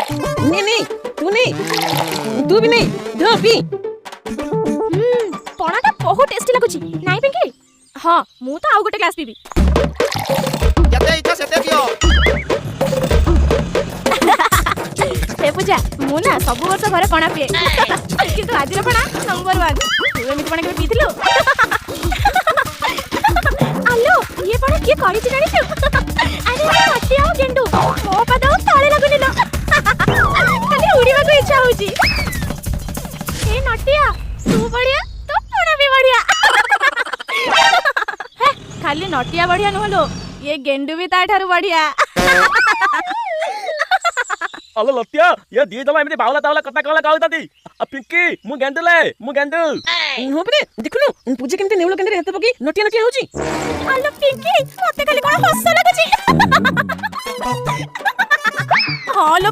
नहीं नहीं तू भी नहीं ध पी। पणाटा बहुत टेस्टी लागुची नाही पिंकी। हां मु तो आउ गोटे ग्लास पीबी। जते इच्छा सेते पियो। हे पूजा मु ना सब वर्ष घरे पणा पिए किंतु आज रे पणा नंबर 1। तू एमिति पणा के पीथिलु? आलो ये पणा के करी छि जानि तू? अरे हटिया हो गेंडू मो पदाउ ताळे लागुनी लो खाली उड़ीवा को इच्छा होची। ए नटिया तू बढ़िया तो पणा भी बढ़िया। हे खाली नटिया बढ़िया नहलो ये गेंडू भी ता ठारू बढ़िया। अलो लतिया ये दी दला एमती बावला तावला कथा कला गाउताती आ पिंकी मु गेंडू हो बरे देखुनु पूजा केमते नेउलो केंद्र हाथ पकी नटिया नटिया होची। आलो पिंकी मते खाली कोन हस लागुची। हां लो